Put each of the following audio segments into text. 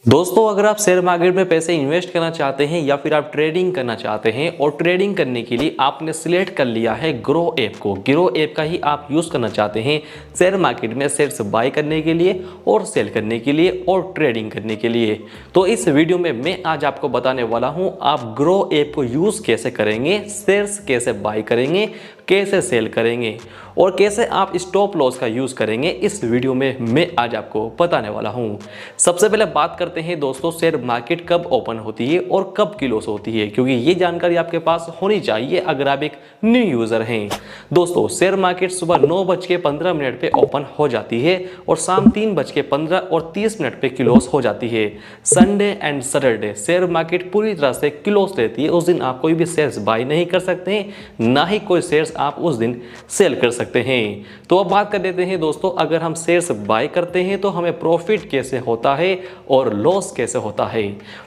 दोस्तों, अगर आप शेयर मार्केट में पैसे इन्वेस्ट करना चाहते हैं या फिर आप ट्रेडिंग करना चाहते हैं और ट्रेडिंग करने के लिए आपने सिलेक्ट कर लिया है ग्रो ऐप को, ग्रो ऐप का ही आप यूज़ करना चाहते हैं शेयर मार्केट में शेयर्स बाय करने के लिए और सेल करने के लिए और ट्रेडिंग करने के लिए, तो इस वीडियो में मैं आज आपको बताने वाला हूं आप ग्रो ऐप को यूज़ कैसे करेंगे, शेयर्स कैसे बाय करेंगे, कैसे सेल करेंगे और कैसे आप स्टॉप लॉस का यूज़ करेंगे। इस वीडियो में मैं आज आपको बताने वाला हूं। सबसे पहले बात करते हैं दोस्तों, शेयर मार्केट कब ओपन होती है और कब क्लोज होती है, क्योंकि ये जानकारी आपके पास होनी चाहिए अगर आप एक न्यू यूज़र हैं। दोस्तों, शेयर मार्केट सुबह 9:15 पे ओपन हो जाती है और शाम 3:15 पे क्लोज हो जाती है। Sunday and Saturday share market पूरी तरह से क्लोज रहती है। उस दिन आप कोई भी शेयर्स बाय नहीं कर सकते हैं, ना ही कोई शेयर्स आप उस दिन सेल कर सकते हैं। तो अब बात कर लेते हैं दोस्तों, अगर हम शेयर्स बाय करते हैं तो हमें प्रॉफिट कैसे होता है और लॉस कैसे होता है।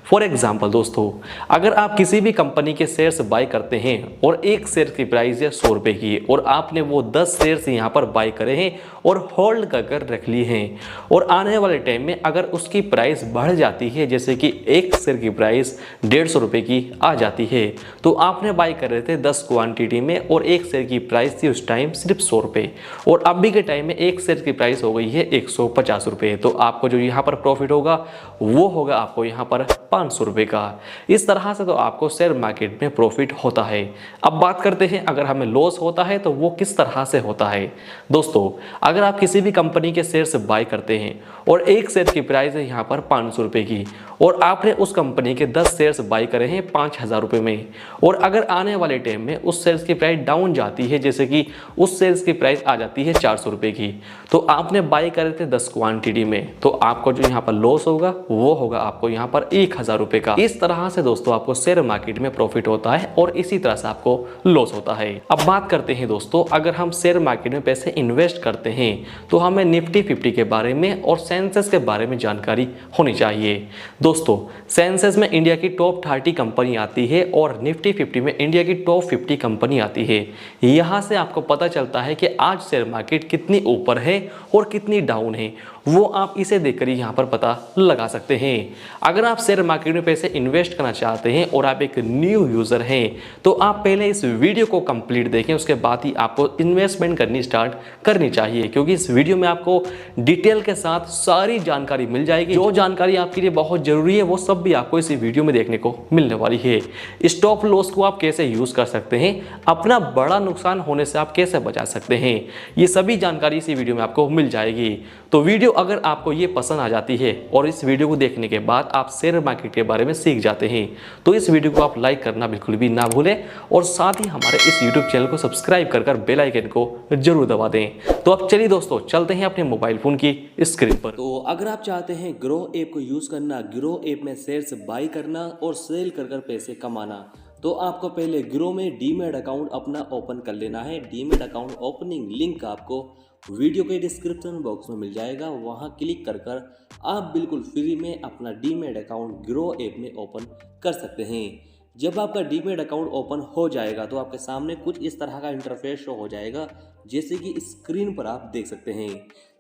फॉर एग्जांपल दोस्तों, अगर आप किसी भी कंपनी के शेयर्स बाय करते हैं और एक शेयर की प्राइस है 100 रुपए की और आपने वो 10 शेयर्स यहाँ पर बाय करे हैं और होल्ड कर रख लिए हैं और आने वाले टाइम में अगर उसकी प्राइस बढ़ जाती है, जैसे कि एक शेयर की प्राइस 150 रुपए की आ जाती है, तो आपने बाय कर रहे थे 10 क्वांटिटी में और एक शेयर की प्राइस थी उस टाइम सिर्फ 100 रुपए और अभी के टाइम में एक शेयर की प्राइस हो गई है 150 रुपए, तो आपको जो यहाँ पर प्रॉफिट होगा वो होगा आपको यहाँ पर 500 रुपए का। इस तरह से तो आपको शेयर मार्केट में प्रॉफिट होता है। अब बात करते हैं अगर हमें लॉस होता है तो वो किस तरह से होता है। दोस्तों, अगर आप किसी भी कंपनी के शेयर से बाय करते हैं और एक शेयर की प्राइस है यहाँ पर 500 रुपए की और आपने उस कंपनी के 10 शेयर्स बाय करे हैं 5000 रुपए में और अगर आने वाले टाइम में उस शेयर्स की प्राइस डाउन जाती है, जैसे कि उस शेयर्स की प्राइस आ जाती है 400 रुपए की, तो आपने बाय करे थे 10 क्वांटिटी में, तो आपको जो यहाँ पर लॉस होगा वो होगा आपको यहाँ पर 1000 रुपए का। इस तरह से दोस्तों आपको शेयर मार्केट में प्रॉफिट होता है और इसी तरह से आपको लॉस होता है। अब बात करते हैं दोस्तों, अगर हम शेयर मार्केट में पैसे इन्वेस्ट करते हैं तो हमें निफ्टी 50 के बारे में और सेंसेक्स के बारे में जानकारी होनी चाहिए। दोस्तों, सेंसेक्स में इंडिया की टॉप 30 कंपनी आती है और निफ्टी 50 में इंडिया की टॉप 50 कंपनी आती है। यहाँ से आपको पता चलता है कि आज शेयर मार्केट कितनी ऊपर है और कितनी डाउन है, वो आप इसे देखकर ही यहाँ पर पता लगा सकते हैं। अगर आप शेयर मार्केट में पैसे इन्वेस्ट करना चाहते हैं और आप एक न्यू यूज़र हैं तो आप पहले इस वीडियो को कंप्लीट देखें, उसके बाद ही आपको इन्वेस्टमेंट करनी स्टार्ट करनी चाहिए, क्योंकि इस वीडियो में आपको डिटेल के साथ सारी जानकारी मिल जाएगी। जो जानकारी आपके लिए बहुत जरूरी है वो सब भी आपको इस वीडियो में देखने को मिलने वाली है। स्टॉप लॉस को आप कैसे यूज़ कर सकते हैं, अपना बड़ा नुकसान होने से आप कैसे बचा सकते हैं, ये सभी जानकारी इसी वीडियो में आपको मिल जाएगी। तो वीडियो अगर आपको ये पसंद आ जाती है और इस वीडियो को देखने के बाद आप शेयर मार्केट के बारे में सीख जाते हैं तो इस वीडियो को आप लाइक करना बिल्कुल भी ना भूलें और साथ ही हमारे इस यूट्यूब चैनल को सब्सक्राइब कर बेल आइकन को जरूर दबा दें। तो अब चलिए दोस्तों, चलते हैं अपने मोबाइल फोन की स्क्रीन पर। तो अगर आप चाहते हैं ग्रो ऐप को यूज करना, ग्रो ऐप में शेयर्स बाय करना और सेल कर पैसे कमाना, तो आपको पहले ग्रो में डीमैट अकाउंट अपना ओपन कर लेना है। डीमैट अकाउंट ओपनिंग लिंक आपको वीडियो के डिस्क्रिप्शन बॉक्स में मिल जाएगा, वहां क्लिक कर आप बिल्कुल फ्री में अपना डीमैट अकाउंट ग्रो ऐप में ओपन कर सकते हैं। जब आपका डीमैट अकाउंट ओपन हो जाएगा तो आपके सामने कुछ इस तरह का इंटरफेस शो हो जाएगा, जैसे कि स्क्रीन पर आप देख सकते हैं।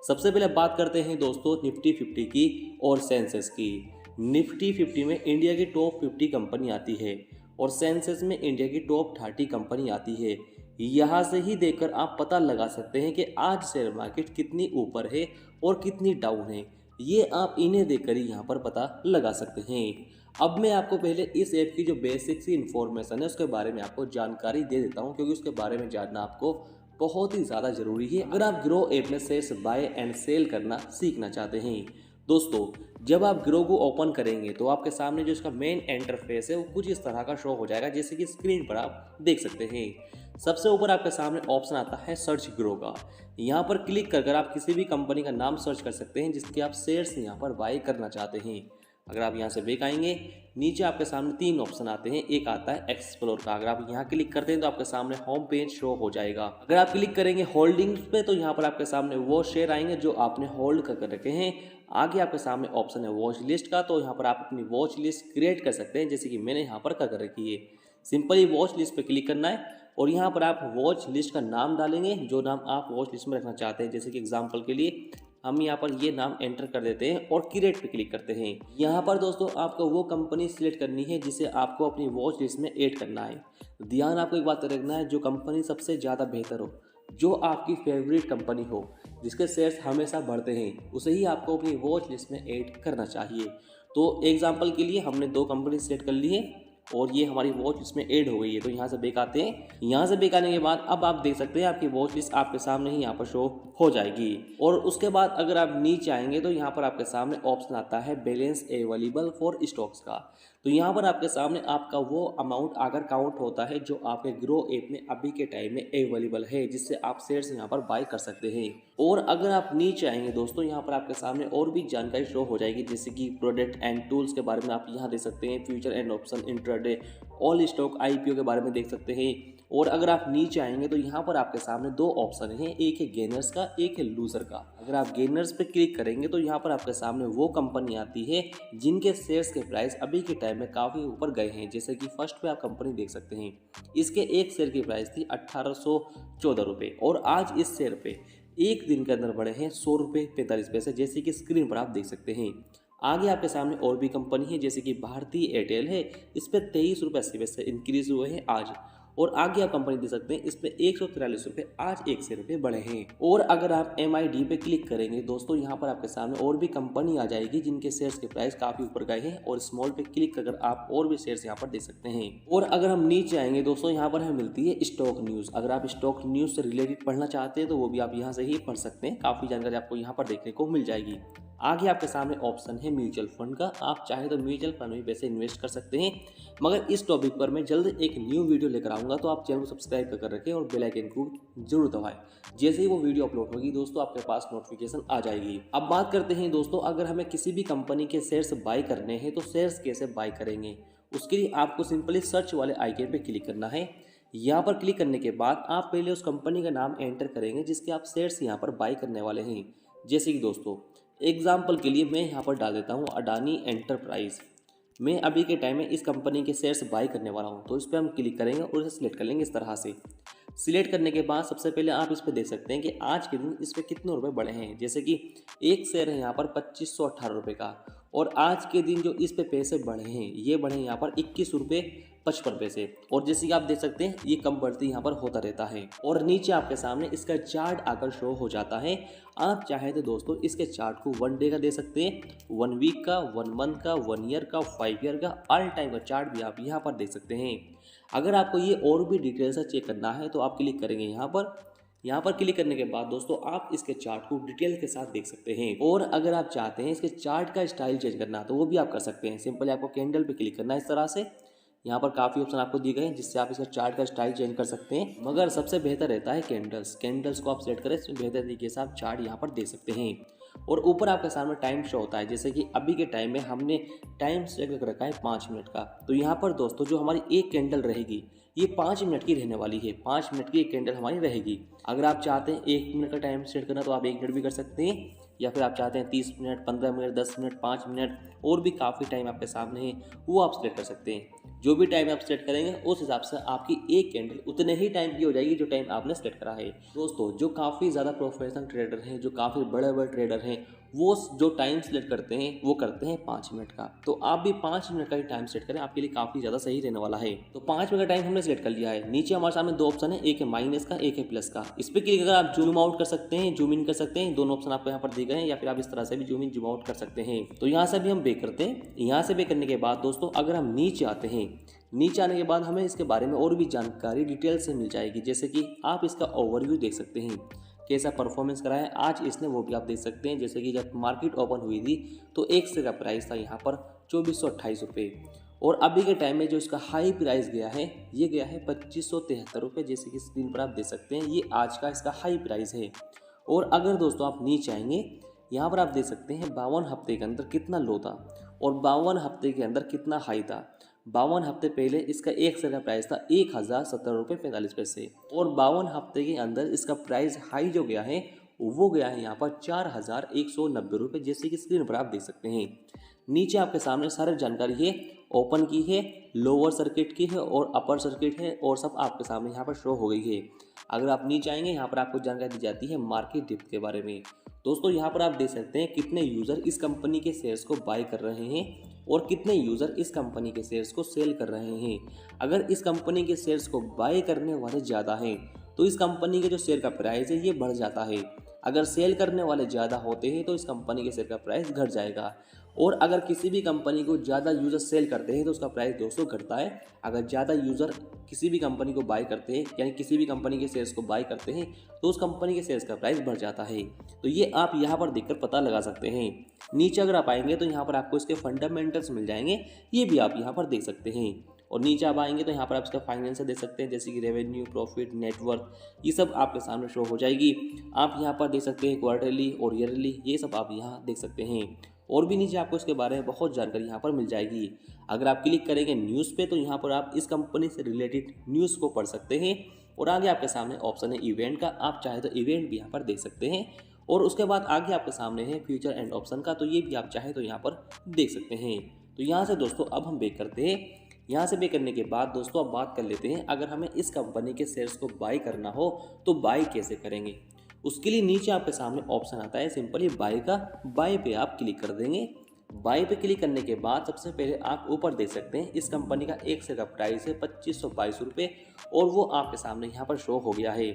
सबसे पहले बात करते हैं दोस्तों निफ्टी 50 की और सेंसेक्स की। निफ्टी 50 में इंडिया की टॉप 50 कंपनी आती है और सेंसेक्स में इंडिया की टॉप 30 कंपनी आती है। यहाँ से ही देखकर आप पता लगा सकते हैं कि आज शेयर मार्केट कितनी ऊपर है और कितनी डाउन है, ये आप इन्हें देखकर ही यहाँ पर पता लगा सकते हैं। अब मैं आपको पहले इस ऐप की जो बेसिक सी इन्फॉर्मेशन है उसके बारे में आपको जानकारी दे देता हूँ, क्योंकि उसके बारे में जानना आपको बहुत ही ज़्यादा ज़रूरी है अगर आप ग्रो ऐप में शेयर्स बाय एंड सेल करना सीखना चाहते हैं। दोस्तों, जब आप ग्रो को ओपन करेंगे तो आपके सामने जो इसका मेन इंटरफेस है वो कुछ इस तरह का शो हो जाएगा, जैसे कि स्क्रीन पर आप देख सकते हैं। सबसे ऊपर आपके सामने ऑप्शन आता है सर्च ग्रो का। यहाँ पर क्लिक कर आप किसी भी कंपनी का नाम सर्च कर सकते हैं जिसके आप शेयर्स यहाँ पर बाय करना चाहते हैं। अगर आप यहाँ से बैक आएंगे, नीचे आपके सामने 3 ऑप्शन आते हैं। एक आता है एक्सप्लोर का, अगर आप यहाँ क्लिक करते हैं तो आपके सामने होम पेज शो हो जाएगा। अगर आप क्लिक करेंगे होल्डिंग्स पे तो यहाँ पर आपके सामने वो शेयर आएंगे जो आपने होल्ड कर रखे हैं। आगे आपके सामने ऑप्शन है वॉच लिस्ट का, तो यहाँ पर आप अपनी वॉच लिस्ट क्रिएट कर सकते हैं, जैसे कि मैंने यहाँ पर कर रखी है। सिंपली वॉच लिस्ट पे क्लिक करना है और यहाँ पर आप वॉच लिस्ट का नाम डालेंगे, जो नाम आप वॉच लिस्ट में रखना चाहते हैं। जैसे कि एग्जांपल के लिए हम यहाँ पर ये नाम एंटर कर देते हैं और क्रिएट पे क्लिक करते हैं। यहाँ पर दोस्तों आपको वो कंपनी सिलेक्ट करनी है जिसे आपको अपनी वॉच लिस्ट में ऐड करना है। ध्यान आपको एक बात रखना है, जो कंपनी सबसे ज़्यादा बेहतर हो, जो आपकी फेवरेट कंपनी हो, जिसके शेयर्स हमेशा बढ़ते हैं, उसे ही आपको अपनी वॉच लिस्ट में ऐड करना चाहिए। तो एग्जांपल के लिए हमने 2 कंपनी सेलेक्ट कर ली है और ये हमारी वॉच लिस्ट में ऐड हो गई है। तो यहाँ से बैक आते हैं। यहाँ से बैक आने के बाद अब आप देख सकते हैं आपकी वॉच लिस्ट आपके सामने ही यहाँ पर शो हो जाएगी। और उसके बाद अगर आप नीचे आएंगे तो यहाँ पर आपके सामने ऑप्शन आता है बैलेंस अवेलेबल फॉर स्टॉक्स का। तो यहाँ पर आपके सामने आपका वो अमाउंट अगर काउंट होता है जो आपके ग्रो ऐप में अभी के टाइम में अवेलेबल है, जिससे आप शेयर्स यहाँ पर बाय कर सकते हैं। और अगर आप नीचे आएंगे दोस्तों, यहाँ पर आपके सामने और भी जानकारी शो हो जाएगी, जैसे कि प्रोडक्ट एंड टूल्स के बारे में आप यहाँ देख सकते हैं, future and option, intraday, all stock, IPO के बारे में देख सकते हैं। और अगर आप नीचे आएंगे तो यहाँ पर आपके सामने 2 ऑप्शन हैं, एक है गेनर्स का, एक है लूजर का। अगर आप गेनर्स पे क्लिक करेंगे तो यहाँ पर आपके सामने वो कंपनी आती है जिनके शेयर्स के प्राइस अभी के टाइम में काफ़ी ऊपर गए हैं। जैसे कि फर्स्ट पे आप कंपनी देख सकते हैं, इसके एक शेयर की प्राइस थी 1814 रुपये और आज इस शेयर पे एक दिन के अंदर बढ़े हैं 100 रुपये 45 पैसे, जैसे कि स्क्रीन पर आप देख सकते हैं। आगे आपके सामने और भी कंपनी है, जैसे कि भारतीय एयरटेल है, इस पर 23 रुपये 80 पैसे इंक्रीज हुए हैं आज। और आगे आप कंपनी दे सकते हैं, इस पे 143 रुपये आज 1 शेयर पे बढ़े हैं। और अगर आप MID पे क्लिक करेंगे दोस्तों, यहाँ पर आपके सामने और भी कंपनी आ जाएगी जिनके शेयर्स के प्राइस काफ़ी ऊपर गए हैं। और स्मॉल पे क्लिक कर आप और भी शेयर्स यहाँ पर देख सकते हैं। और अगर हम नीचे आएंगे दोस्तों, यहाँ पर हमें मिलती है स्टॉक न्यूज़। अगर आप स्टॉक न्यूज़ से रिलेटेड पढ़ना चाहते हैं तो वो भी आप यहाँ से ही पढ़ सकते हैं, काफ़ी जानकारी आपको यहाँ पर देखने को मिल जाएगी। आगे आपके सामने ऑप्शन है म्यूचुअल फंड का। आप चाहे तो म्यूचुअल फंड में पैसे इन्वेस्ट कर सकते हैं, मगर इस टॉपिक पर मैं जल्द एक न्यू वीडियो लेकर आऊँगा, तो आप चैनल को सब्सक्राइब कर रखें और बेल आइकन को जरूर दबाएं। जैसे ही वो वीडियो अपलोड होगी दोस्तों, आपके पास नोटिफिकेशन आ जाएगी। अब बात करते हैं दोस्तों, अगर हमें किसी भी कंपनी के शेयर्स बाय करने हैं तो शेयर्स कैसे बाय करेंगे। उसके लिए आपको सिंपली सर्च वाले आइकन पे क्लिक करना है। यहाँ पर क्लिक करने के बाद आप पहले उस कंपनी का नाम एंटर करेंगे जिसके आप शेयर्स यहाँ पर बाय करने वाले हैं। जैसे कि दोस्तों एग्जाम्पल के लिए मैं यहाँ पर डाल देता हूँ अडानी एंटरप्राइज। मैं अभी के टाइम में इस कंपनी के शेयर्स बाय करने वाला हूँ, तो इस पर हम क्लिक करेंगे और इसे सिलेक्ट कर लेंगे इस तरह से। सिलेक्ट करने के बाद सबसे पहले आप इस पर देख सकते हैं कि आज के दिन इस पर कितने रुपए बढ़े हैं। जैसे कि एक शेयर है यहाँ पर 2518 रुपये का, और आज के दिन जो इस पे पैसे बढ़े हैं ये बढ़े यहाँ पर 21 रुपये 55 पैसे। और जैसे कि आप देख सकते हैं ये कम बढ़ती यहाँ पर होता रहता है। और नीचे आपके सामने इसका चार्ट आकर शो हो जाता है। आप चाहे तो दोस्तों इसके चार्ट को 1 डे का दे सकते हैं, 1 वीक का, 1 मंथ का, 1 ईयर का, 5 ईयर का, ऑल टाइम का चार्ट भी आप यहाँ पर देख सकते हैं। अगर आपको ये और भी डिटेल से चेक करना है तो आप क्लिक करेंगे यहाँ पर क्लिक करने के बाद दोस्तों आप इसके चार्ट को डिटेल के साथ देख सकते हैं। और अगर आप चाहते हैं इसके चार्ट का स्टाइल चेंज करना तो वो भी आप कर सकते हैं। सिंपली आपको कैंडल पे क्लिक करना है इस तरह से। यहाँ पर काफ़ी ऑप्शन आपको दिए गए हैं जिससे आप इसका चार्ट का स्टाइल चेंज कर सकते हैं, मगर सबसे बेहतर रहता है कैंडल्स को आप सेलेक्ट करें, इसमें बेहतर तरीके से आप चार्ट यहाँ पर देख सकते हैं। और ऊपर आपके सामने टाइम शो होता है, जैसे कि अभी के टाइम में हमने टाइम सेलेक्ट कर रखा है 5 मिनट का। तो यहाँ पर दोस्तों जो हमारी एक कैंडल रहेगी ये 5 मिनट की रहने वाली है। 5 मिनट की एक कैंडल हमारी रहेगी। अगर आप चाहते हैं 1 मिनट का टाइम सेट करना तो आप 1 मिनट भी कर सकते हैं, या फिर आप चाहते हैं 30 मिनट, 15 मिनट, 10 मिनट, 5 मिनट, और भी काफ़ी टाइम आपके सामने है वो आप सेलेक्ट कर सकते हैं। जो भी टाइम आप सेलेक्ट करेंगे उस हिसाब से आपकी एक कैंडल उतने ही टाइम की हो जाएगी जो टाइम आपने सेलेक्ट करा है। दोस्तों जो काफ़ी ज़्यादा प्रोफेशनल ट्रेडर हैं, जो काफ़ी बड़े बड़े ट्रेडर हैं, वो जो टाइम सेलेक्ट करते हैं वो करते हैं 5 मिनट का। तो आप भी 5 मिनट का ही टाइम सेट करें, आपके लिए काफ़ी ज़्यादा सही रहने वाला है। तो 5 मिनट का टाइम हमने सेलेक्ट कर लिया है। नीचे हमारे सामने 2 ऑप्शन है, एक है माइनस का, एक है प्लस का। इस पर क्लिक अगर आप जूम आउट कर सकते हैं, जूम इन कर सकते हैं, दोनों ऑप्शन आपको यहाँ पर दिए गए हैं, या फिर आप इस तरह से भी जूम इन जूम आउट कर सकते हैं। तो यहाँ से भी हम बेक करते हैं। यहाँ से बेक करने के बाद दोस्तों अगर हम नीचे आते हैं, नीचे आने के बाद हमें इसके बारे में और भी जानकारी डिटेल से मिल जाएगी। जैसे कि आप इसका ओवरव्यू देख सकते हैं, कैसा परफॉर्मेंस करा है आज इसने, वो भी आप देख सकते हैं। जैसे कि जब मार्केट ओपन हुई थी तो एक शेयर का प्राइस था यहाँ पर 2428 रुपये, और अभी के टाइम में जो इसका हाई प्राइस गया है ये गया है 2573 रुपये। जैसे कि स्क्रीन पर आप देख सकते हैं ये आज का इसका हाई प्राइस है। और अगर दोस्तों आप नीचे आएंगे यहाँ पर आप देख सकते हैं 52 हफ्ते के अंदर कितना लो था और 52 हफ्ते के अंदर कितना हाई था। 52 हफ्ते पहले इसका एक शेयर का प्राइस था 1017 रुपये 45 पैसे, और 52 हफ्ते के अंदर इसका प्राइस हाई जो गया है वो गया है यहाँ पर 4190 रुपये। जैसे कि स्क्रीन पर आप देख सकते हैं। नीचे आपके सामने सारी जानकारी है, ओपन की है, लोअर सर्किट की है और अपर सर्किट है, और सब आपके सामने यहाँ पर शो हो गई है। अगर आप नीचे आएंगे यहाँ पर आपको जानकारी दी जाती है मार्केट डिप्थ के बारे में। दोस्तों यहाँ पर आप देख सकते हैं कितने यूज़र इस कंपनी के शेयर्स को बाय कर रहे हैं और कितने यूज़र इस कंपनी के शेयर्स को सेल कर रहे हैं। अगर इस कंपनी के शेयर्स को बाय करने वाले ज़्यादा हैं तो इस कंपनी के जो शेयर का प्राइस है ये बढ़ जाता है। अगर सेल करने वाले ज़्यादा होते हैं तो इस कंपनी के शेयर का प्राइस घट जाएगा। और अगर किसी भी कंपनी को ज़्यादा यूज़र सेल करते हैं तो उसका प्राइस दोस्तों घटता है। अगर ज़्यादा यूज़र किसी भी कंपनी को बाय करते हैं यानी किसी भी कंपनी के शेयर्स को बाय करते हैं तो उस कंपनी के शेयर्स का प्राइस बढ़ जाता है। तो ये आप यहाँ पर देखकर पता लगा सकते हैं। नीचे अगर आप आएंगे तो यहाँ पर आपको इसके फंडामेंटल्स मिल जाएंगे, ये भी आप यहाँ पर देख सकते हैं। और नीचे आप आएंगे तो यहाँ पर आप इसका फाइनेंस देख सकते हैं, जैसे कि रेवेन्यू, प्रॉफिट, नेटवर्थ, ये सब आपके सामने शो हो जाएगी। आप यहाँ पर देख सकते हैं क्वार्टरली और ईयरली, ये सब आप यहाँ देख सकते हैं। और भी नीचे आपको इसके बारे में बहुत जानकारी यहाँ पर मिल जाएगी। अगर आप क्लिक करेंगे न्यूज़ पे तो यहाँ पर आप इस कंपनी से रिलेटेड न्यूज़ को पढ़ सकते हैं। और आगे आपके सामने ऑप्शन है इवेंट का, आप चाहे तो इवेंट भी यहाँ पर देख सकते हैं। और उसके बाद आगे आपके सामने है फ्यूचर एंड ऑप्शन का, तो ये भी आप चाहे तो यहाँ पर देख सकते हैं। तो यहाँ से दोस्तों अब हम बेक करते हैं। यहाँ से पे करने के बाद दोस्तों अब बात कर लेते हैं, अगर हमें इस कंपनी के शेयर्स को बाय करना हो तो बाय कैसे करेंगे। उसके लिए नीचे आपके सामने ऑप्शन आता है सिंपली बाय का, बाय पे आप क्लिक कर देंगे। बाय पे क्लिक करने के बाद सबसे पहले आप ऊपर देख सकते हैं इस कंपनी का एक शेयर का प्राइस है 2522 रुपये और वो आपके सामने यहाँ पर शो हो गया है।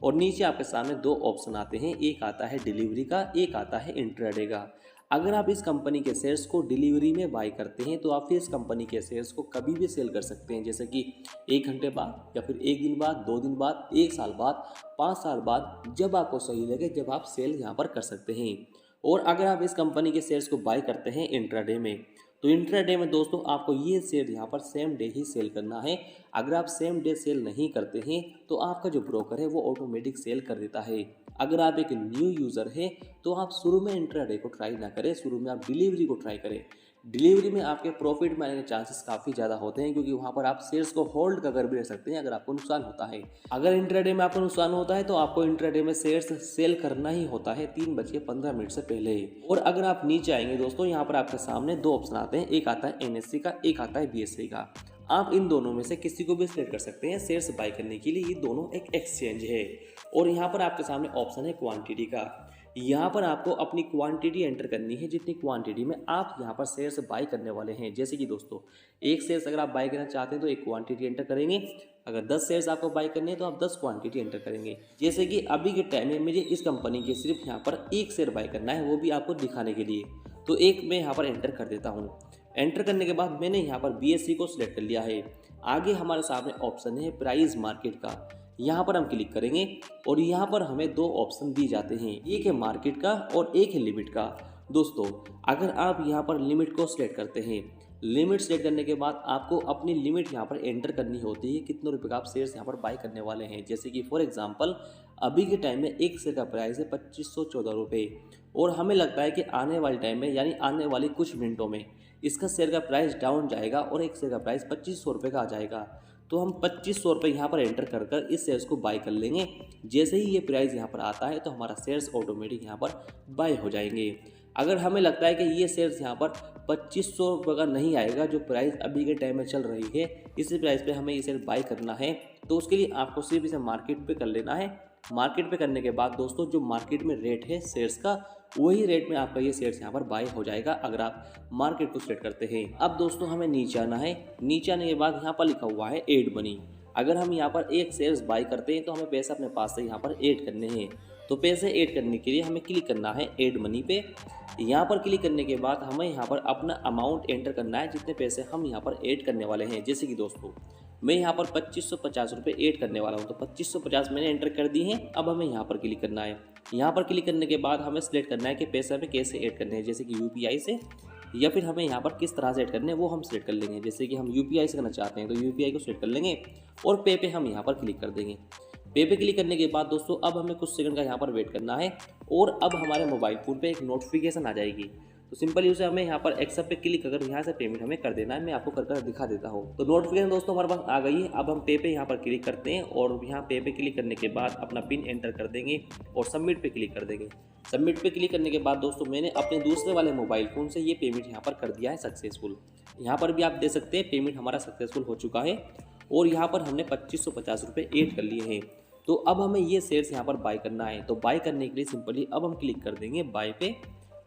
और नीचे आपके सामने दो ऑप्शन आते हैं, एक आता है डिलीवरी का, एक आता है इंट्राडे का। अगर आप इस कंपनी के शेयर्स को डिलीवरी में बाय करते हैं तो आप फिर इस कंपनी के शेयर्स को कभी भी सेल कर सकते हैं, जैसे कि 1 घंटे बाद या फिर 1 दिन बाद, 2 दिन बाद, 1 साल बाद, 5 साल बाद, जब आपको सही लगे जब आप सेल यहाँ पर कर सकते हैं। और अगर आप इस कंपनी के शेयर्स को बाय करते हैं इंट्राडे में तो इंट्राडे में दोस्तों आपको ये शेयर यहाँ पर सेम डे ही सेल करना है। अगर आप सेम डे सेल नहीं करते हैं तो आपका जो ब्रोकर है वो ऑटोमेटिक सेल कर देता है। अगर आप एक न्यू यूज़र हैं तो आप शुरू में इंट्राडे को ट्राई ना करें, शुरू में आप डिलीवरी को ट्राई करें। डिलीवरी में आपके प्रॉफिट में आने के चांसेस काफ़ी ज़्यादा होते हैं, क्योंकि वहाँ पर आप शेयर्स को होल्ड कर भी रह सकते हैं अगर आपको नुकसान होता है। अगर इंट्राडे में आपको नुकसान होता है तो आपको इंट्राडे में शेयर्स सेल करना ही होता है 3:15 से पहले। और अगर आप नीचे आएंगे दोस्तों, यहाँ पर आपके सामने दो ऑप्शन आते हैं, एक आता है NSE का, एक आता है BSE का। आप इन दोनों में से किसी को भी सिलेक्ट कर सकते हैं शेयर्स बाय करने के लिए। ये दोनों एक एक्सचेंज है। और यहाँ पर आपके सामने ऑप्शन है क्वांटिटी का। यहाँ पर आपको अपनी क्वांटिटी एंटर करनी है, जितनी क्वांटिटी में आप यहाँ पर शेयर्स बाय करने वाले हैं। जैसे कि दोस्तों एक शेयर्स अगर आप बाय करना चाहते हैं तो एक क्वांटिटी एंटर करेंगे। अगर 10 शेयर्स आपको बाय करने हैं तो आप 10 क्वांटिटी एंटर करेंगे। जैसे कि अभी के टाइम में मुझे इस कंपनी के सिर्फ यहाँ पर एक शेयर बाय करना है, वो भी आपको दिखाने के लिए। तो एक मैं यहाँ पर एंटर कर देता हूँ। एंटर करने के बाद मैंने यहाँ पर BSE को सिलेक्ट कर लिया है। आगे हमारे सामने ऑप्शन है प्राइस मार्केट का, यहाँ पर हम क्लिक करेंगे और यहाँ पर हमें दो ऑप्शन दी जाते हैं, एक है मार्केट का और एक है लिमिट का। दोस्तों अगर आप यहाँ पर लिमिट को सिलेक्ट करते हैं, लिमिट सेलेक्ट करने के बाद आपको अपनी लिमिट यहाँ पर एंटर करनी होती है, कितने रुपए का आप शेयर्स यहाँ पर बाय करने वाले हैं। जैसे कि फॉर एग्जांपल अभी के टाइम में एक शेयर का प्राइस है 2514 रुपये और हमें लगता है कि आने वाले टाइम में यानी आने वाले कुछ मिनटों में इसका शेयर का प्राइस डाउन जाएगा और एक शेयर का प्राइस 2500 रुपये का आ जाएगा। तो हम 2500 रुपये यहाँ पर एंटर कर कर इस शेयर्स को बाय कर लेंगे। जैसे ही ये प्राइस यहाँ पर आता है तो हमारा शेयर्स ऑटोमेटिक यहाँ पर बाय हो जाएंगे। अगर हमें लगता है कि ये शेयर्स यहाँ पर 2500 रुपये का नहीं आएगा, जो प्राइस अभी के टाइम में चल रही है, इसी प्राइस पे हमें ये शेयर बाय करना है, तो उसके लिए आपको सिर्फ इसे मार्केट पे कर लेना है। मार्केट पे करने के बाद दोस्तों जो मार्केट में रेट है शेयर्स का, वही रेट में आपका ये शेयर्स यहाँ पर बाय हो जाएगा अगर आप मार्केट को सिलेक्ट करते हैं। अब दोस्तों हमें नीचे आना है। नीचे आने के बाद यहाँ पर लिखा हुआ है ऐड मनी। अगर हम यहाँ पर एक शेयर्स बाय करते हैं तो हमें पैसे अपने पास से यहाँ पर ऐड करने हैं। तो पैसे ऐड करने के लिए हमें क्लिक करना है ऐड मनी पे। यहाँ पर क्लिक करने के बाद हमें यहाँ पर अपना अमाउंट एंटर करना है, जितने पैसे हम यहाँ पर ऐड करने वाले हैं। जैसे कि दोस्तों मैं यहाँ पर 2550 रुपये ऐड करने वाला हूँ, तो 2550 मैंने एंटर कर दी हैं। अब हमें यहाँ पर क्लिक करना है। यहाँ पर क्लिक करने के बाद हमें सिलेक्ट करना है कि पैसे हमें कैसे ऐड करने हैं, जैसे कि UPI से या फिर हमें यहाँ पर किस तरह से ऐड करने हैं वो हम सिलेक्ट कर लेंगे। जैसे कि हम UPI से करना चाहते हैं तो UPI को सिलेक्ट कर लेंगे और पे हम यहाँ पर क्लिक कर देंगे। पे क्लिक करने के बाद दोस्तों अब हमें कुछ सेकंड का यहाँ पर वेट करना है और अब हमारे मोबाइल फ़ोन पे एक नोटिफिकेशन आ जाएगी। तो सिंपली उसे हमें यहाँ पर एक्सेप्ट पे क्लिक कर यहाँ से पेमेंट हमें कर देना है। मैं आपको कर दिखा देता हूँ। तो नोटिफिकेशन दोस्तों हमारे पास आ गई है। अब हम पे यहाँ पर क्लिक करते हैं और यहाँ पे क्लिक करने के बाद अपना पिन एंटर कर देंगे और सबमिट पे क्लिक कर देंगे। सबमिट पे क्लिक करने के बाद दोस्तों मैंने अपने दूसरे वाले मोबाइल फ़ोन से ये पेमेंट यहाँ पर कर दिया है सक्सेसफुल। यहाँ पर भी आप देख सकते हैं पेमेंट हमारा सक्सेसफुल हो चुका है और यहाँ पर हमने 2550 रुपये ऐड कर लिए हैं। तो अब हमें ये शेयर्स यहाँ पर बाय करना है। तो बाय करने के लिए सिंपली अब हम क्लिक कर देंगे बाय पे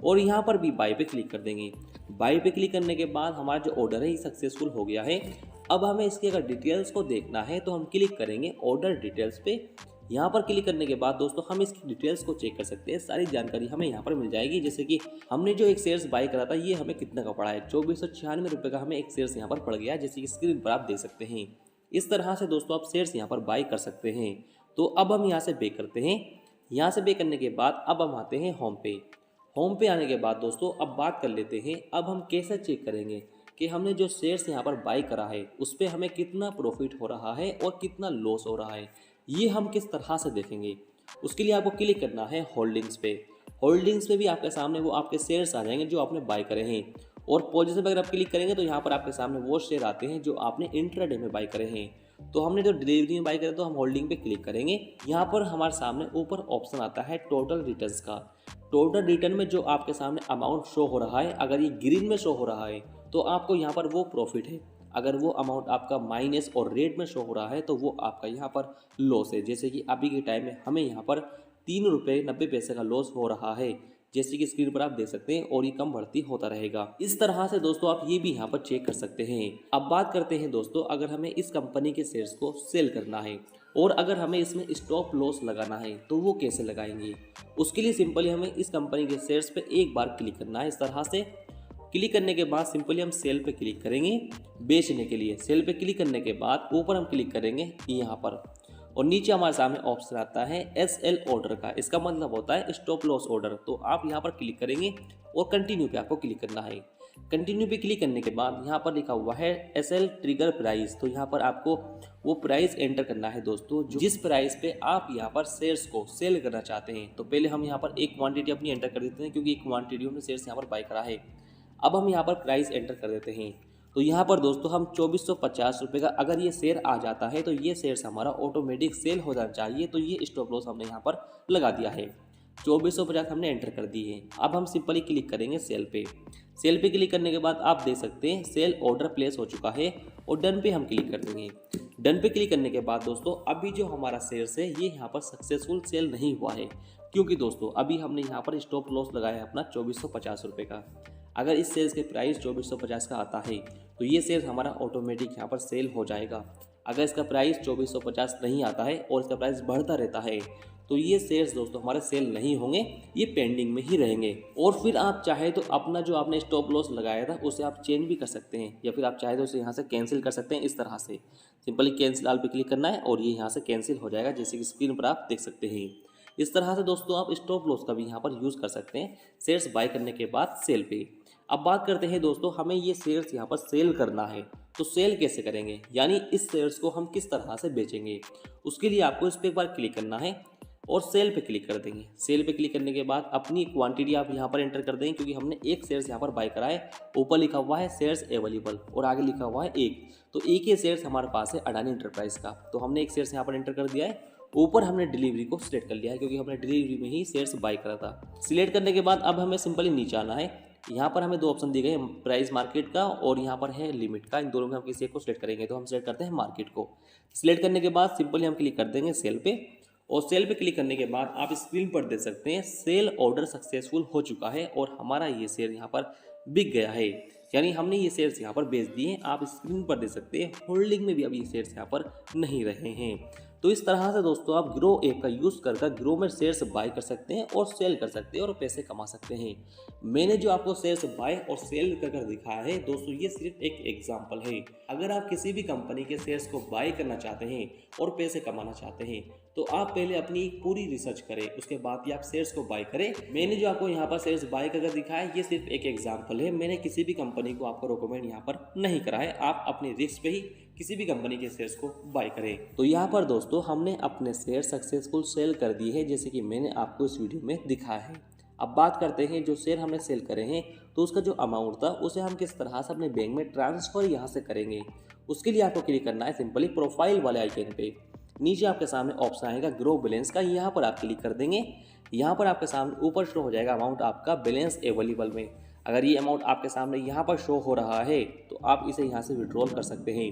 और यहाँ पर भी बाय पे क्लिक कर देंगे। बाय पे क्लिक करने के बाद हमारा जो ऑर्डर है ये सक्सेसफुल हो गया है। अब हमें इसकी अगर डिटेल्स को देखना है तो हम क्लिक करेंगे ऑर्डर डिटेल्स पे। यहाँ पर क्लिक करने के बाद दोस्तों हम इसकी डिटेल्स को चेक कर सकते हैं। सारी जानकारी हमें यहाँ पर मिल जाएगी, जैसे कि हमने जो एक शेयर्स बाय करा था ये हमें कितना का पड़ा है। 2496 रुपये का हमें एक शेयर्स यहाँ पर पड़ गया, जैसे कि स्क्रीन पर आप देख सकते हैं। इस तरह से दोस्तों आप शेयर्स यहाँ पर बाय कर सकते हैं। तो अब हम यहाँ से पे करते हैं। यहाँ से पे करने के बाद अब हम आते हैं होम पे। होम पे आने के बाद दोस्तों अब बात कर लेते हैं अब हम कैसे चेक करेंगे कि हमने जो शेयर्स यहाँ पर बाय करा है उस पर हमें कितना प्रॉफिट हो रहा है और कितना लॉस हो रहा है, ये हम किस तरह से देखेंगे। उसके लिए आपको क्लिक करना है होल्डिंग्स पे। होल्डिंग्स पे भी आपके सामने वो आपके शेयर्स आ जाएंगे जो आपने बाय करे हैं। और पोजीशन पर अगर आप क्लिक करेंगे तो यहाँ पर आपके सामने वो शेयर आते हैं जो आपने इंट्राडे में बाय करे हैं। तो हमने जो डिलीवरी में बाय करे तो हम होल्डिंग पे क्लिक करेंगे। यहाँ पर हमारे सामने ऊपर ऑप्शन आता है टोटल रिटर्न्स का। टोटल रिटर्न में जो आपके सामने अमाउंट शो हो रहा है, अगर ये ग्रीन में शो हो रहा है तो आपको यहाँ पर वो प्रॉफिट है। अगर वो अमाउंट आपका माइनस और रेड में शो हो रहा है तो वो आपका यहाँ पर लॉस है। जैसे कि अभी के टाइम में हमें यहाँ पर 3 रुपये 90 पैसे का लॉस हो रहा है, जैसे कि स्क्रीन पर आप देख सकते हैं, और ये कम बढ़ती होता रहेगा। इस तरह से दोस्तों आप ये भी यहाँ पर चेक कर सकते हैं। अब बात करते हैं दोस्तों अगर हमें इस कंपनी के शेयर्स को सेल करना है और अगर हमें इसमें स्टॉप लॉस लगाना है तो वो कैसे लगाएंगे। उसके लिए सिंपली हमें इस कंपनी के शेयर्स पे एक बार क्लिक करना है। इस तरह से क्लिक करने के बाद सिंपली हम सेल पे क्लिक करेंगे बेचने के लिए। सेल पे क्लिक करने के बाद ऊपर हम क्लिक करेंगे यहाँ पर और नीचे हमारे सामने ऑप्शन आता है SL ऑर्डर का। इसका मतलब होता है स्टॉप लॉस ऑर्डर। तो आप यहाँ पर क्लिक करेंगे और कंटिन्यू पे आपको क्लिक करना है। कंटिन्यू पे क्लिक करने के बाद यहाँ पर लिखा हुआ है SL ट्रिगर प्राइस। तो यहाँ पर आपको वो प्राइस एंटर करना है दोस्तों जिस प्राइस पे आप यहाँ पर शेयर्स को सेल करना चाहते हैं। तो पहले हम यहाँ पर एक क्वांटिटी अपनी एंटर कर देते हैं क्योंकि एक क्वांटिटी हमने शेयर्स यहाँ पर बाय करा है। अब हम यहाँ पर प्राइस एंटर कर देते हैं। तो यहाँ पर दोस्तों हम 2450 रुपये का अगर ये शेयर आ जाता है तो ये शेयर्स हमारा ऑटोमेटिक सेल हो जाना चाहिए। तो ये स्टॉप लॉस हमने यहाँ पर लगा दिया है। 2450 हमने एंटर कर दी है। अब हम सिंपली क्लिक करेंगे सेल पे। सेल पे क्लिक करने के बाद आप देख सकते हैं सेल ऑर्डर प्लेस हो चुका है और डन पे हम क्लिक कर देंगे। डन पे क्लिक करने के बाद दोस्तों अभी जो हमारा शेयर्स है ये यहाँ पर सक्सेसफुल सेल नहीं हुआ है, क्योंकि दोस्तों अभी हमने यहाँ पर स्टॉप लॉस लगाया है अपना 2450 रुपये का। अगर इस शेयर्स के प्राइस 2450 का आता है तो ये शेयर्स हमारा ऑटोमेटिक यहाँ पर सेल हो जाएगा। अगर इसका प्राइस 2450 नहीं आता है और इसका प्राइस बढ़ता रहता है तो ये शेयर्स दोस्तों हमारे सेल नहीं होंगे, ये पेंडिंग में ही रहेंगे। और फिर आप चाहे तो अपना जो आपने स्टॉप लॉस लगाया था उसे आप चेंज भी कर सकते हैं, या फिर आप चाहे तो उसे यहाँ से कैंसिल कर सकते हैं। इस तरह से सिंपली कैंसिल आल पे क्लिक करना है और ये यहाँ से कैंसिल हो जाएगा, जैसे कि स्क्रीन पर आप देख सकते हैं। इस तरह से दोस्तों आप स्टॉप लॉस का भी यहाँ पर यूज़ कर सकते हैं शेयर्स बाय करने के बाद सेल पे। अब बात करते हैं दोस्तों हमें ये शेयर्स यहाँ पर सेल करना है, तो सेल कैसे करेंगे, यानी इस शेयर्स को हम किस तरह से बेचेंगे। उसके लिए आपको इस पर एक बार क्लिक करना है और सेल पे क्लिक कर देंगे। सेल पे क्लिक करने के बाद अपनी क्वांटिटी आप यहाँ पर एंटर कर देंगे, क्योंकि हमने एक शेयर्स यहाँ पर बाय करा है। ऊपर लिखा हुआ है शेयर्स अवेलेबल और आगे लिखा हुआ है एक, तो एक ही शेयर्स हमारे पास है अडानी एंटरप्राइज का। तो हमने एक शेयर्स यहाँ पर एंटर कर दिया है। ऊपर हमने डिलीवरी को सिलेक्ट कर लिया है क्योंकि हमने डिलीवरी में ही शेयर्स बाय करा था। सिलेक्ट करने के बाद अब हमें सिंपली नीचे आना है। यहाँ पर हमें दो ऑप्शन दिए गए, प्राइस मार्केट का और यहाँ पर है लिमिट का। इन दोनों में हम किसी एक को सिलेक्ट करेंगे, तो हम सिलेक्ट करते हैं मार्केट को। सिलेक्ट करने के बाद सिंपली हम क्लिक कर देंगे सेल पे और सेल पे क्लिक करने के बाद आप स्क्रीन पर देख सकते हैं सेल ऑर्डर सक्सेसफुल हो चुका है और हमारा ये शेयर यहाँ पर बिक गया है, यानी हमने ये शेयर्स यहाँ पर बेच दिए हैं। आप स्क्रीन पर देख सकते हैं होल्डिंग में भी अब ये शेयर्स यहाँ पर नहीं रहे हैं। तो इस तरह से दोस्तों आप ग्रो ऐप का यूज़ कर ग्रो में शेयर्स बाय कर सकते हैं और सेल कर सकते हैं और पैसे कमा सकते हैं। मैंने जो आपको शेयर्स बाय और सेल कर दिखाया है दोस्तों, ये सिर्फ एक एग्जांपल है। अगर आप किसी भी कंपनी के शेयर्स को बाय करना चाहते हैं और पैसे कमाना चाहते हैं तो आप पहले अपनी पूरी रिसर्च करें, उसके बाद ही आप शेयर्स को बाय करें। मैंने जो आपको यहाँ पर शेयर्स बाय कर दिखाया है ये सिर्फ एक एग्जाम्पल है। मैंने किसी भी कंपनी को आपको रिकमेंड यहाँ पर नहीं करा है। आप अपनी रिस्क पे ही किसी भी कंपनी के शेयर्स को बाय करें। तो यहाँ पर दोस्तों हमने अपने शेयर सक्सेसफुल सेल कर दिए हैं, जैसे कि मैंने आपको इस वीडियो में दिखाया है। अब बात करते हैं जो शेयर हमने सेल करे हैं तो उसका जो अमाउंट था उसे हम किस तरह से अपने बैंक में ट्रांसफ़र यहाँ से करेंगे। उसके लिए आपको क्लिक करना है सिंपली प्रोफाइल वाले आइकन पे। नीचे आपके सामने ऑप्शन आएगा ग्रो बैलेंस का, यहाँ पर आप क्लिक कर देंगे। यहाँ पर आपके सामने ऊपर शो हो जाएगा अमाउंट आपका बैलेंस अवेलेबल में। अगर ये अमाउंट आपके सामने यहाँ पर शो हो रहा है तो आप इसे यहाँ से विड्रॉल कर सकते हैं।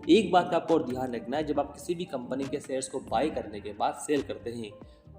एक बात का आपको और ध्यान रखना है, जब आप किसी भी कंपनी के शेयर्स को बाय करने के बाद सेल करते हैं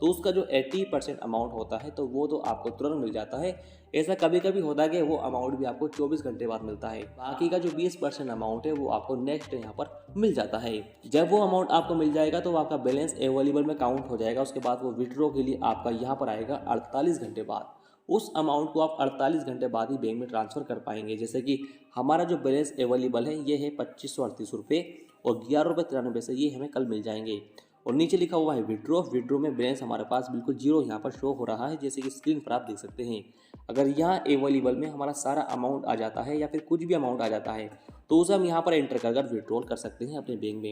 तो उसका जो 80% अमाउंट होता है तो वो तो आपको तुरंत मिल जाता है। ऐसा कभी कभी होता है कि वो अमाउंट भी आपको 24 घंटे बाद मिलता है। बाकी का जो 20% अमाउंट है वो आपको नेक्स्ट यहाँ पर मिल जाता है। जब वो अमाउंट आपको मिल जाएगा तो आपका बैलेंस अवेलेबल में काउंट हो जाएगा। उसके बाद वो विड्रॉ के लिए आपका यहाँ पर आएगा 48 घंटे बाद। उस अमाउंट को आप 48 घंटे बाद ही बैंक में ट्रांसफ़र कर पाएंगे। जैसे कि हमारा जो बैलेंस अवेलेबल है ये है 2538 रुपये और 11 रुपये 93 पैसे, ये हमें कल मिल जाएंगे। और नीचे लिखा हुआ है विड्रॉ में बैलेंस हमारे पास बिल्कुल जीरो यहाँ पर शो हो रहा है, जैसे कि स्क्रीन पर आप देख सकते हैं। अगर यहाँ अवेलेबल में हमारा सारा अमाउंट आ जाता है या फिर कुछ भी अमाउंट आ जाता है तो उसे हम यहाँ पर एंटर कर विड्रॉल कर सकते हैं अपने बैंक में।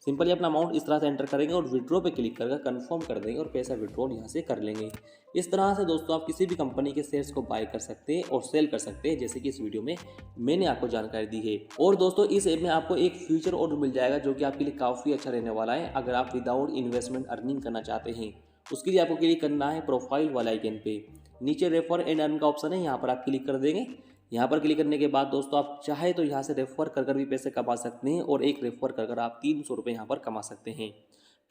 सिंपली अपना अमाउंट इस तरह से एंटर करेंगे और विड्रॉ पे क्लिक कर कंफर्म कर देंगे और पैसा विड्रॉल यहाँ से कर लेंगे। इस तरह से दोस्तों आप किसी भी कंपनी के शेयर्स को बाय कर सकते हैं और सेल कर सकते हैं, जैसे कि इस वीडियो में मैंने आपको जानकारी दी है। और दोस्तों इस ऐप में आपको एक फीचर और मिल जाएगा जो कि आपके लिए काफ़ी अच्छा रहने वाला है। अगर आप विदाउट इन्वेस्टमेंट अर्निंग करना चाहते हैं उसके लिए आपको क्लिक करना है प्रोफाइल वाला आइकन पे। नीचे रेफर एंड अर्न का ऑप्शन है, यहाँ पर आप क्लिक कर देंगे। यहाँ पर क्लिक करने के बाद दोस्तों आप चाहे तो यहाँ से रेफर कर भी पैसे कमा सकते हैं और एक रेफर कर आप 300 रुपये यहाँ पर कमा सकते हैं।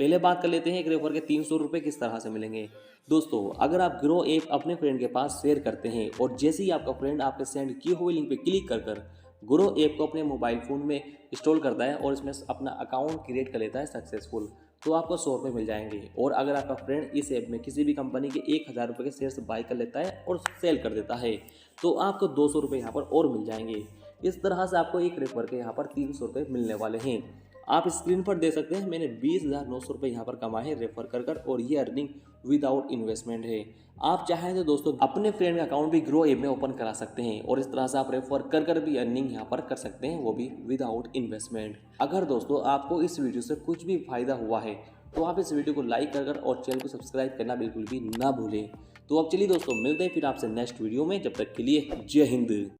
पहले बात कर लेते हैं एक रेफर के 300 रुपये किस तरह से मिलेंगे। दोस्तों अगर आप ग्रो ऐप अपने फ्रेंड के पास शेयर करते हैं और जैसे ही आपका फ्रेंड आपके सेंड किए हुए लिंक पे क्लिक कर ग्रो ऐप को अपने मोबाइल फ़ोन में इंस्टॉल करता है और इसमें अपना अकाउंट क्रिएट कर लेता है सक्सेसफुल, तो आपको 100 रुपये मिल जाएंगे। और अगर आपका फ्रेंड इस ऐप में किसी भी कंपनी के 1000 रुपये के शेयर्स बाय कर लेता है और सेल कर देता है तो आपको 200 रुपये यहाँ पर और मिल जाएंगे। इस तरह से आपको एक रेफर के यहाँ पर 300 रुपये मिलने वाले हैं। आप स्क्रीन पर देख सकते हैं मैंने 20,900 रुपये यहाँ पर कमाए हैं रेफर कर और ये अर्निंग विदाउट इन्वेस्टमेंट है। आप चाहें तो दोस्तों अपने फ्रेंड का अकाउंट भी ग्रो ऐप में ओपन करा सकते हैं और इस तरह से आप रेफर कर भी अर्निंग यहाँ पर कर सकते हैं, वो भी विदाउट इन्वेस्टमेंट। अगर दोस्तों आपको इस वीडियो से कुछ भी फायदा हुआ है तो आप इस वीडियो को लाइक कर और चैनल को सब्सक्राइब करना बिल्कुल भी ना भूलें। तो अब चलिए दोस्तों मिलते हैं फिर आपसे नेक्स्ट वीडियो में, जब तक के लिए जय हिंद।